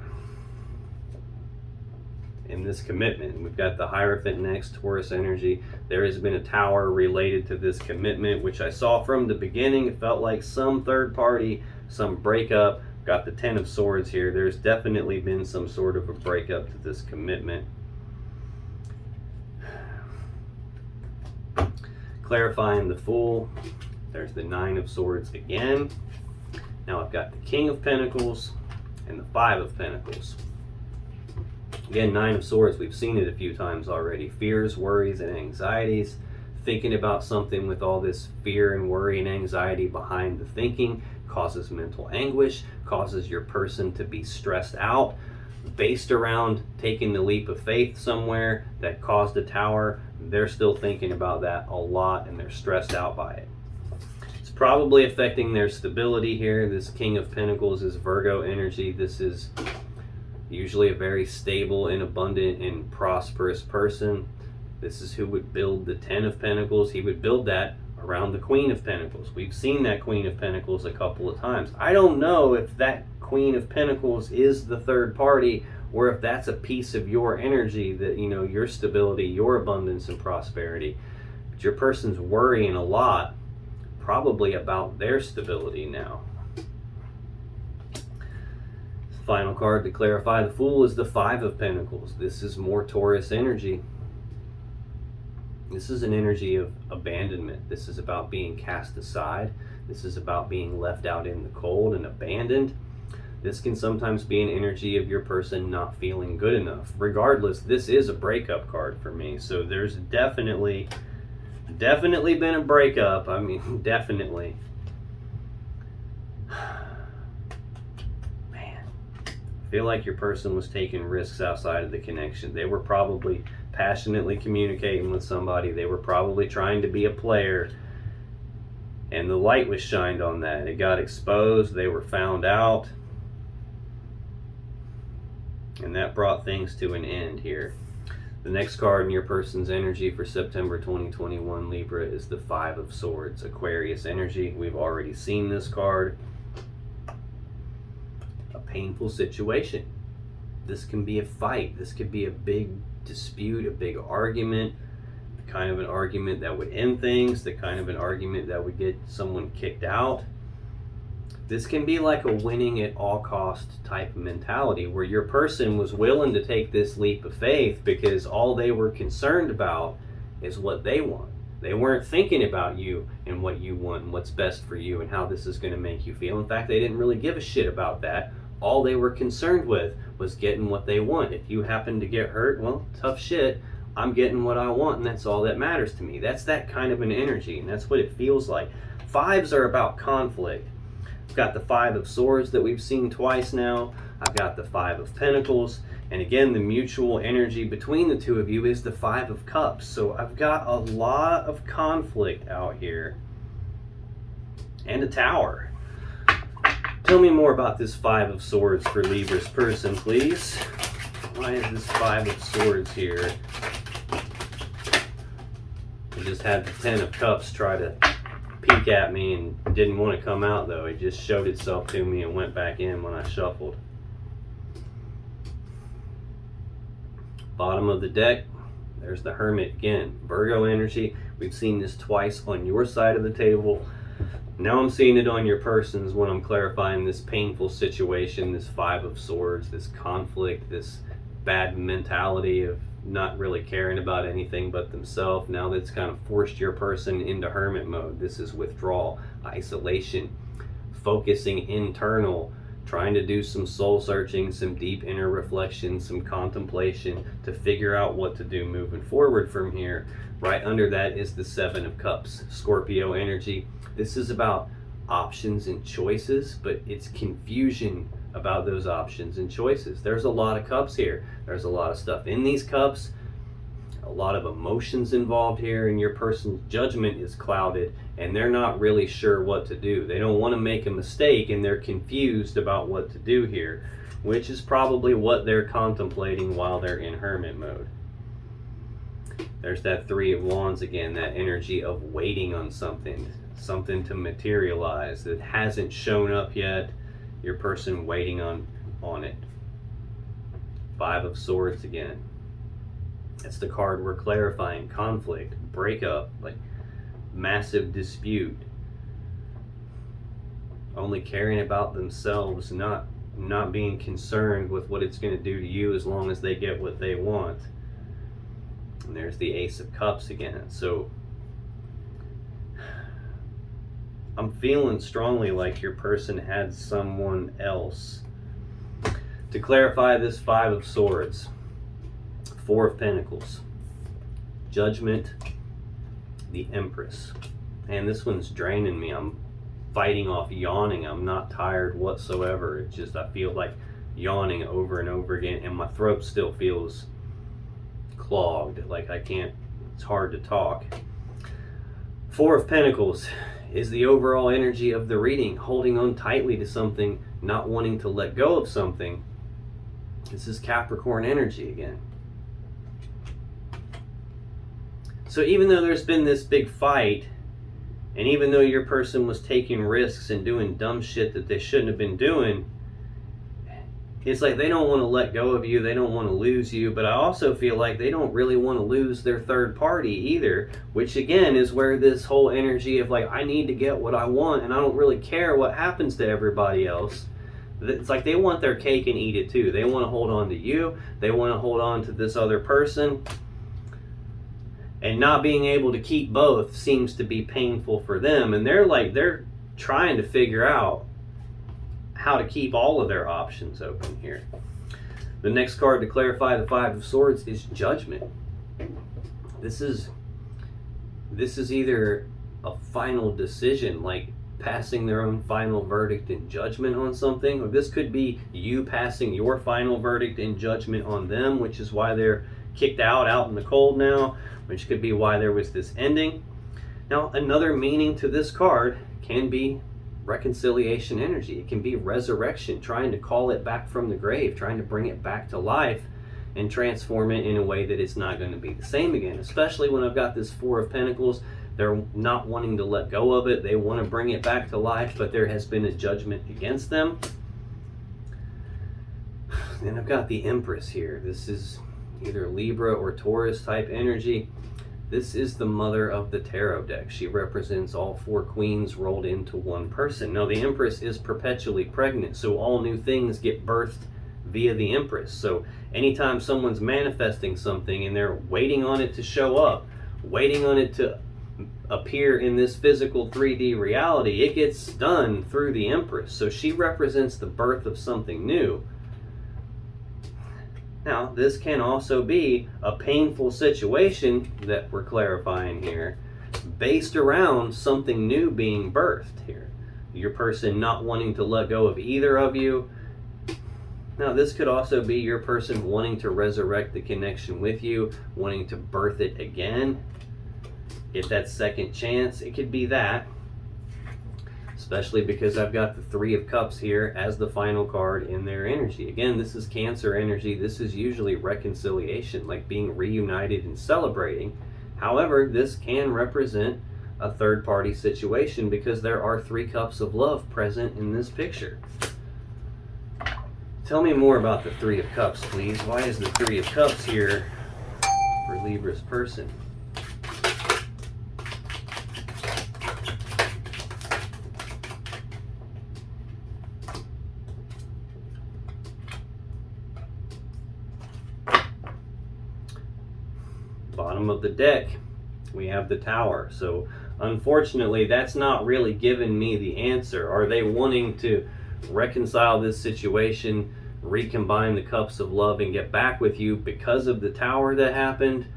[SPEAKER 1] In this commitment, we've got the Hierophant next, Taurus energy. There has been a Tower related to this commitment, which I saw from the beginning. It felt like some third party, some breakup. Got the Ten of Swords here. There's definitely been some sort of a breakup to this commitment. Clarifying the Fool. There's the Nine of Swords again. Now I've got the King of Pentacles and the Five of Pentacles. Again, Nine of Swords, we've seen it a few times already. Fears, worries, and anxieties. Thinking about something with all this fear and worry and anxiety behind the thinking causes mental anguish, causes your person to be stressed out, based around taking the leap of faith somewhere that caused a Tower. They're still thinking about that a lot and they're stressed out by it. It's probably affecting their stability here. This King of Pentacles is Virgo energy. This is usually a very stable and abundant and prosperous person. This is who would build the Ten of Pentacles. He would build that around the Queen of Pentacles. We've seen that Queen of Pentacles a couple of times. I don't know if that Queen of Pentacles is the third party or if that's a piece of your energy, that, you know, your stability, your abundance and prosperity. But your person's worrying a lot, probably about their stability now. Final card to clarify the Fool is the Five of Pentacles. This is more Taurus energy. This is an energy of abandonment. This is about being cast aside. This is about being left out in the cold and abandoned. This can sometimes be an energy of your person not feeling good enough. Regardless, this is a breakup card for me. So there's definitely been a breakup. I mean, definitely. Man, I feel like your person was taking risks outside of the connection. They were probably passionately communicating with somebody. They were probably trying to be a player, and the light was shined on that. It got exposed. They were found out, and that brought things to an end here. The next card in your person's energy for September 2021, Libra, is the Five of Swords, Aquarius energy. We've already seen this card. A painful situation. This can be a fight. This could be a big dispute, a big argument, the kind of an argument that would end things, the kind of an argument that would get someone kicked out. This can be like a winning at all cost type of mentality, where your person was willing to take this leap of faith because all they were concerned about is what they want. They weren't thinking about you and what you want and what's best for you and how this is going to make you feel. In fact, they didn't really give a shit about that. All they were concerned with was getting what they want. If you happen to get hurt, well, tough shit. I'm getting what I want, and that's all that matters to me. That's that kind of an energy, and that's what it feels like. Fives are about conflict. I've got the Five of Swords that we've seen twice now. I've got the Five of Pentacles. And again, the mutual energy between the two of you is the Five of Cups. So I've got a lot of conflict out here. And a Tower. Tell me more about this Five of Swords for Libra's person, please. Why is this Five of Swords here? I just had the Ten of Cups try to peek at me and didn't want to come out though. It just showed itself to me and went back in when I shuffled. Bottom of the deck, there's the Hermit again. Virgo energy. We've seen this twice on your side of the table. Now I'm seeing it on your person's when I'm clarifying this painful situation, this Five of Swords, this conflict, this bad mentality of not really caring about anything but themselves. Now that's kind of forced your person into hermit mode. This is withdrawal, isolation, focusing internal, trying to do some soul searching, some deep inner reflection, some contemplation to figure out what to do moving forward from here. Right under that is the Seven of Cups, Scorpio energy. This is about options and choices, but it's confusion about those options and choices. There's a lot of cups here. There's a lot of stuff in these cups, a lot of emotions involved here, and your person's judgment is clouded and they're not really sure what to do. They don't want to make a mistake and they're confused about what to do here, which is probably what they're contemplating while they're in hermit mode. There's that Three of Wands again, that energy of waiting on something to materialize that hasn't shown up yet. Your person waiting on it. Five of Swords again. That's the card we're clarifying. Conflict, breakup, like massive dispute. Only caring about themselves, not being concerned with what it's going to do to you as long as they get what they want. And there's the Ace of Cups again. So I'm feeling strongly like your person had someone else. To clarify this Five of Swords, Four of Pentacles, Judgment, the Empress. And this one's draining me. I'm fighting off yawning. I'm not tired whatsoever. It's just I feel like yawning over and over again, and my throat still feels clogged, like I can't, it's hard to talk. Four of Pentacles is the overall energy of the reading, holding on tightly to something, not wanting to let go of something. This is Capricorn energy again. So even though there's been this big fight, and even though your person was taking risks and doing dumb shit that they shouldn't have been doing, it's like they don't want to let go of you, they don't want to lose you, but I also feel like they don't really want to lose their third party either, which again is where this whole energy of like, I need to get what I want and I don't really care what happens to everybody else. It's like they want their cake and eat it too. They want to hold on to you, they want to hold on to this other person, and not being able to keep both seems to be painful for them, and they're trying to figure out how to keep all of their options open here. The next card to clarify the Five of Swords is Judgment. This is either a final decision, like passing their own final verdict and judgment on something, or this could be you passing your final verdict and judgment on them, which is why they're kicked out in the cold now, which could be why there was this ending. Now, another meaning to this card can be reconciliation energy. It can be resurrection, trying to call it back from the grave, trying to bring it back to life and transform it in a way that it's not going to be the same again, especially when I've got this Four of Pentacles. They're not wanting to let go of it. They want to bring it back to life, but there has been a judgment against them. And I've got the Empress here. This is either Libra or Taurus type energy. This is the mother of the tarot deck. She represents all four queens rolled into one person. Now, the Empress is perpetually pregnant, so all new things get birthed via the Empress. So anytime someone's manifesting something and they're waiting on it to show up, waiting on it to appear in this physical 3D reality, it gets done through the Empress. So she represents the birth of something new. Now, this can also be a painful situation that we're clarifying here, based around something new being birthed here. Your person not wanting to let go of either of you. Now, this could also be your person wanting to resurrect the connection with you, wanting to birth it again, get that second chance. It could be that. especially because I've got the Three of Cups here as the final card in their energy. Again, this is Cancer energy. This is usually reconciliation, like being reunited and celebrating. However, this can represent a third-party situation because there are 3 cups of love present in this picture. Tell me more about the Three of Cups, please. Why is the Three of Cups here for Libra's person? Bottom of the deck, we have the Tower. So unfortunately, that's not really giving me the answer. Are they wanting to reconcile this situation, recombine the cups of love, and get back with you because of the Tower that happened?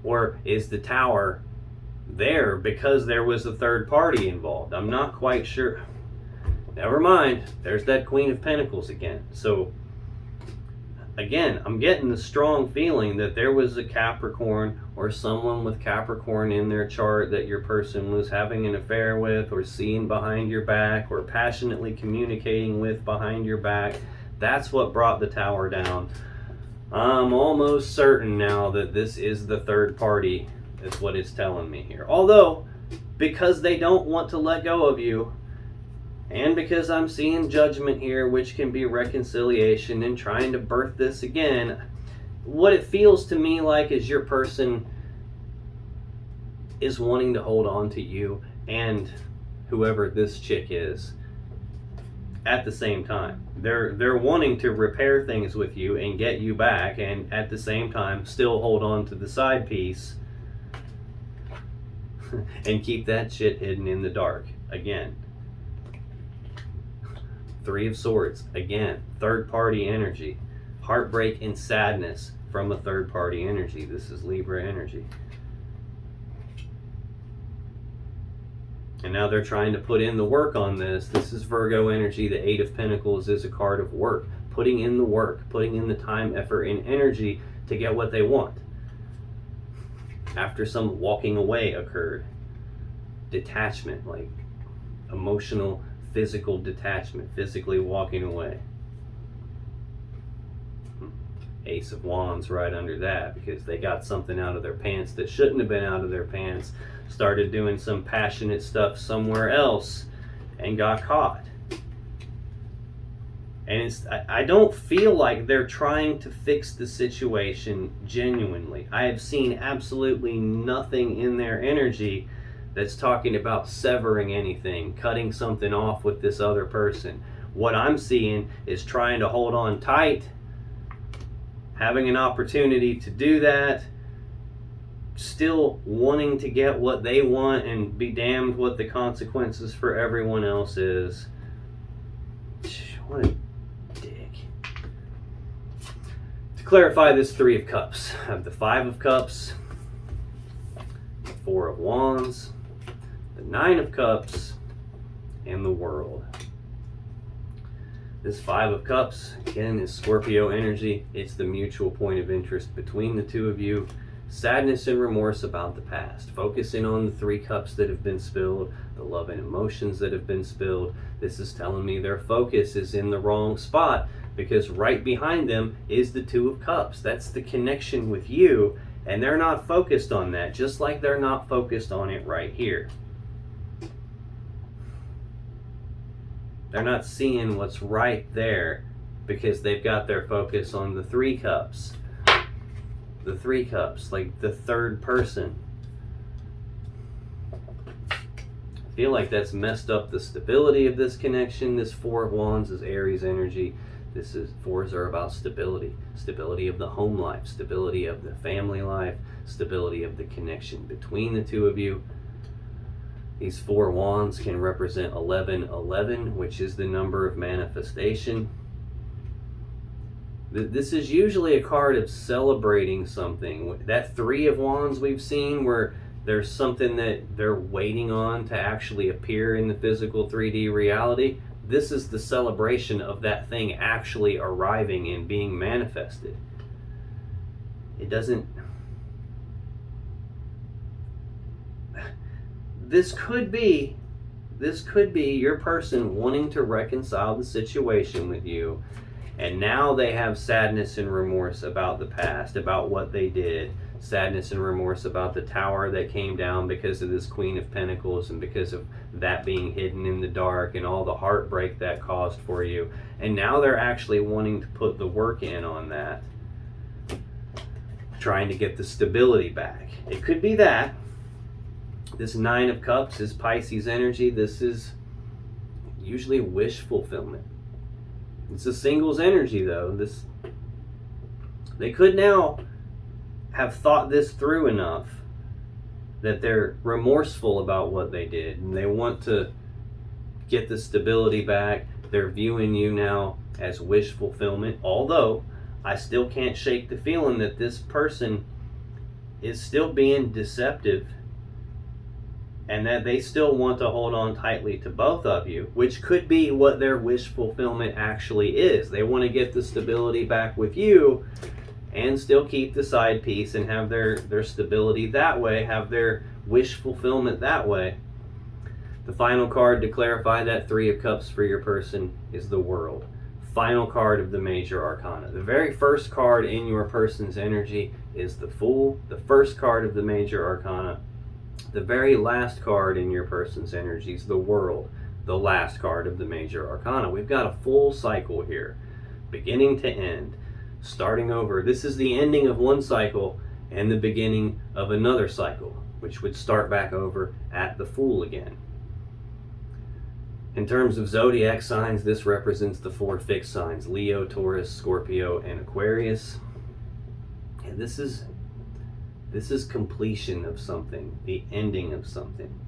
[SPEAKER 1] Or is the Tower there because there was a third party involved? I'm not quite sure. Never mind. There's that Queen of Pentacles again. So again, I'm getting the strong feeling that there was a Capricorn or someone with Capricorn in their chart that your person was having an affair with, or seeing behind your back, or passionately communicating with behind your back. That's what brought the Tower down. I'm almost certain now that this is the third party, is what it's telling me here. Although, because they don't want to let go of you, and because I'm seeing Judgment here, which can be reconciliation and trying to birth this again, what it feels to me like is your person is wanting to hold on to you and whoever this chick is at the same time. They're wanting to repair things with you and get you back, and at the same time still hold on to the side piece and keep that shit hidden in the dark. Again, Three of Swords, again, third party energy, heartbreak and sadness from a third party energy. This is Libra energy. And now they're trying to put in the work on this. This is Virgo energy. The Eight of Pentacles is a card of work, putting in the work, putting in the time, effort, and energy to get what they want. After some walking away occurred, detachment, like emotional, physical detachment, physically walking away. Ace of Wands right under that, because they got something out of their pants that shouldn't have been out of their pants, started doing some passionate stuff somewhere else, and got caught. And I don't feel like they're trying to fix the situation genuinely. I have seen absolutely nothing in their energy that's talking about severing anything, cutting something off with this other person. What I'm seeing is trying to hold on tight, having an opportunity to do that, still wanting to get what they want, and be damned what the consequences for everyone else is. What a dick. To clarify this Three of Cups, I have the Five of Cups, the Four of Wands, the Nine of Cups, and the World. This Five of Cups, again, is Scorpio energy. It's the mutual point of interest between the two of you. Sadness and remorse about the past. Focusing on the 3 cups that have been spilled, the love and emotions that have been spilled. This is telling me their focus is in the wrong spot, because right behind them is the Two of Cups. That's the connection with you, and they're not focused on that, just like they're not focused on it right here. They're not seeing what's right there because they've got their focus on the 3 cups. The 3 cups, like the third person. I feel like that's messed up the stability of this connection. This Four of Wands is Aries energy. This is, fours are about stability. Stability of the home life, stability of the family life, stability of the connection between the two of you. These 4 wands can represent 1111, which is the number of manifestation. This is usually a card of celebrating something. That 3 of wands we've seen, where there's something that they're waiting on to actually appear in the physical 3D reality. This is the celebration of that thing actually arriving and being manifested. It doesn't... This could be this could be your person wanting to reconcile the situation with you, and now they have sadness and remorse about the past, about what they did. Sadness and remorse about the tower that came down because of this Queen of Pentacles, and because of that being hidden in the dark and all the heartbreak that caused for you. And now they're actually wanting to put the work in on that, trying to get the stability back. It could be that. This Nine of Cups is Pisces energy. This is usually wish fulfillment. It's a singles energy though. They could now have thought this through enough that they're remorseful about what they did and they want to get the stability back. They're viewing you now as wish fulfillment, although I still can't shake the feeling that this person is still being deceptive and that they still want to hold on tightly to both of you, which could be what their wish fulfillment actually is. They want to get the stability back with you and still keep the side piece and have their stability that way, have their wish fulfillment that way. The final card to clarify that Three of Cups for your person is the World. Final card of the major arcana. The very first card in your person's energy is the Fool, the first card of the major arcana. The very last card in your person's energy is the World, the last card of the major arcana. We've got a full cycle here, beginning to end. Starting over. This is the ending of one cycle and the beginning of another cycle, which would start back over at the Fool again. In terms of zodiac signs, this represents the four fixed signs: Leo, Taurus, Scorpio, and Aquarius. And this is completion of something, the ending of something.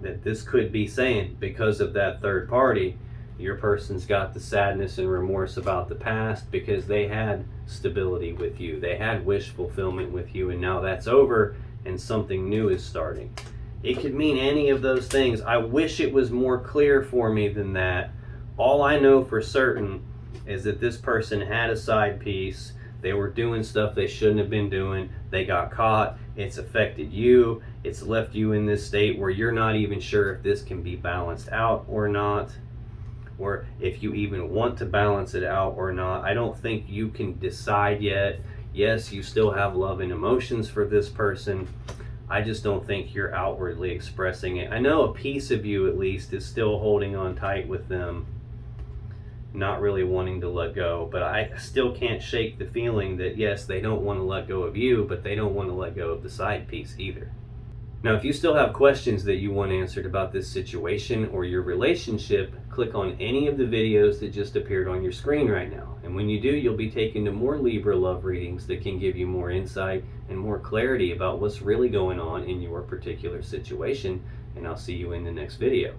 [SPEAKER 1] That this could be saying, because of that third party, your person's got the sadness and remorse about the past because they had stability with you. They had wish fulfillment with you, and now that's over and something new is starting. It could mean any of those things. I wish it was more clear for me than that. All I know for certain is that this person had a side piece. They were doing stuff they shouldn't have been doing. They got caught. It's affected you. It's left you in this state where you're not even sure if this can be balanced out or not, or if you even want to balance it out or not. I don't think you can decide yet. Yes, you still have love and emotions for this person. I just don't think you're outwardly expressing it. I know a piece of you at least is still holding on tight with them, not really wanting to let go, but I still can't shake the feeling that yes, they don't want to let go of you, but they don't want to let go of the side piece either. Now, if you still have questions that you want answered about this situation or your relationship, click on any of the videos that just appeared on your screen right now. And when you do, you'll be taken to more Libra love readings that can give you more insight and more clarity about what's really going on in your particular situation. And I'll see you in the next video.